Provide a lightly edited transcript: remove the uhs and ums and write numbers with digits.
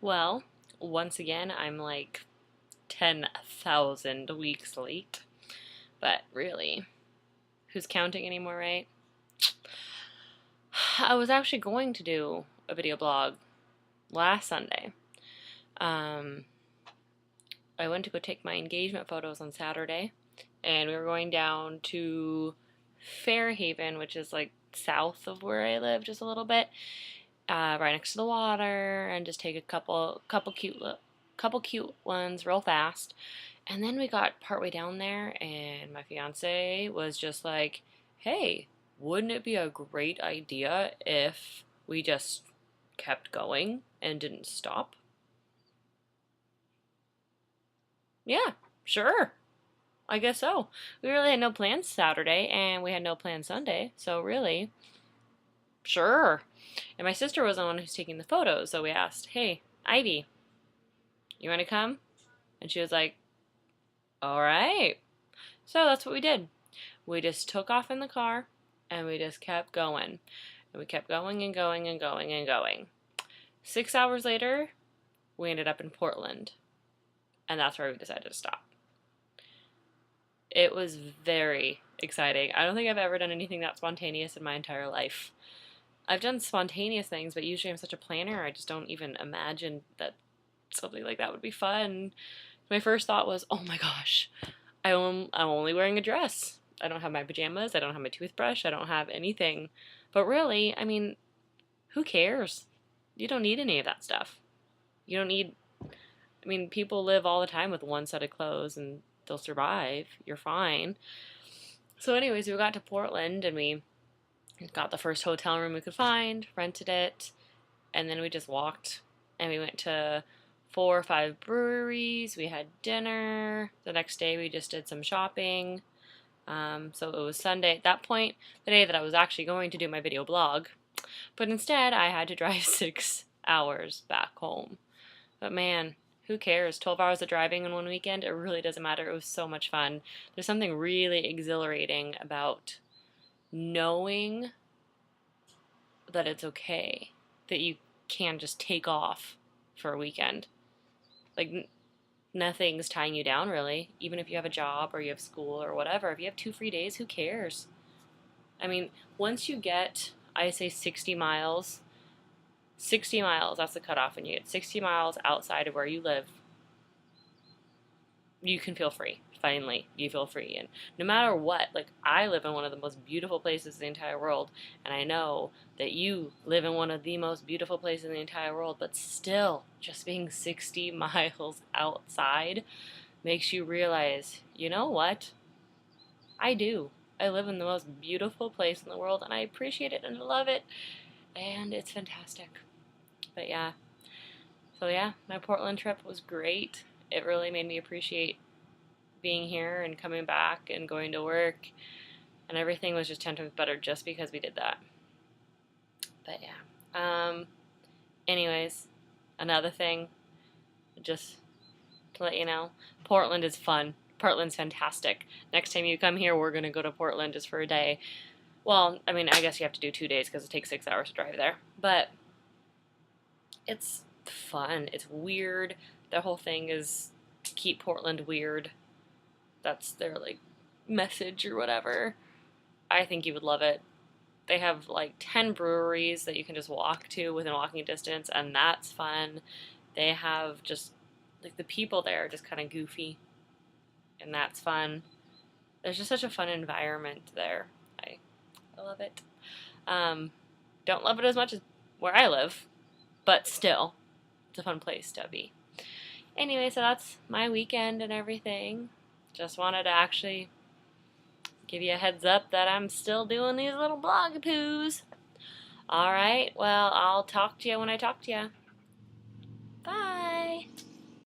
Well, once again, I'm like 10,000 weeks late. But really, who's counting anymore, right? I was actually going to do a video blog last Sunday. Um, I went to go take my engagement photos on Saturday, and we were going down to Fairhaven, which is like south of where I live, just a little bit, right next to the water, and just take a couple cute ones real fast. And then we got partway down there, and my fiance was just like, "Hey, wouldn't it be a great idea if we just kept going and didn't stop?" Yeah, sure. I guess so. We really had no plans Saturday, and we had no plans Sunday, so really, sure. And my sister was the one who's taking the photos, so we asked, "Hey, Ivy, you want to come?" And she was like, "All right." So that's what we did. We just took off in the car, and we just kept going. And we kept going and going and going and going. 6 hours later, we ended up in Portland, and that's where we decided to stop. It was very exciting. I don't think I've ever done anything that spontaneous in my entire life. I've done spontaneous things, but usually I'm such a planner, I just don't even imagine that something like that would be fun. My first thought was, oh my gosh, I'm only wearing a dress. I don't have my pajamas, I don't have my toothbrush, I don't have anything. But really, I mean, who cares? You don't need any of that stuff. You don't need, I mean, people live all the time with one set of clothes and they'll survive. You're fine. So, anyways, we got to Portland and we got the first hotel room we could find, rented it, and then we just walked and we went to 4 or 5 breweries. We had dinner. The next day we just did some shopping. So it was Sunday at that point, the day that I was actually going to do my video blog. But instead I had to drive 6 hours back home. But man, who cares? 12 hours of driving in one weekend, it really doesn't matter. It was so much fun. There's something really exhilarating about knowing that it's okay, that you can just take off for a weekend. Like, nothing's tying you down, really. Even if you have a job or you have school or whatever, if you have 2 free days, who cares? I mean, once you get, I say 60 miles, 60 miles, that's the cutoff. When you get 60 miles outside of where you live, you can feel free. Finally, you feel free. And no matter what, like, I live in one of the most beautiful places in the entire world, and I know that you live in one of the most beautiful places in the entire world, but still, just being 60 miles outside makes you realize, you know what? I do. I live in the most beautiful place in the world, and I appreciate it and I love it, and it's fantastic. But yeah, so yeah, my Portland trip was great. It really made me appreciate being here and coming back and going to work, and everything was just 10 times better just because we did that. But yeah. Anyways, another thing, just to let you know, Portland is fun. Portland's fantastic. Next time you come here, we're going to go to Portland just for a day. Well, I mean, I guess you have to do 2 days because it takes 6 hours to drive there. But it's fun. It's weird. The whole thing is keep Portland weird. That's their, like, message or whatever. I think you would love it. They have like 10 breweries that you can just walk to within walking distance, and that's fun. They have just, like, the people there are just kind of goofy, and that's fun. There's just such a fun environment there. I love it. Um, don't love it as much as where I live, but still, it's a fun place to be. Anyway, so that's my weekend and everything. Just wanted to actually give you a heads up that I'm still doing these little blog poos. Alright, well, I'll talk to you when I talk to you. Bye!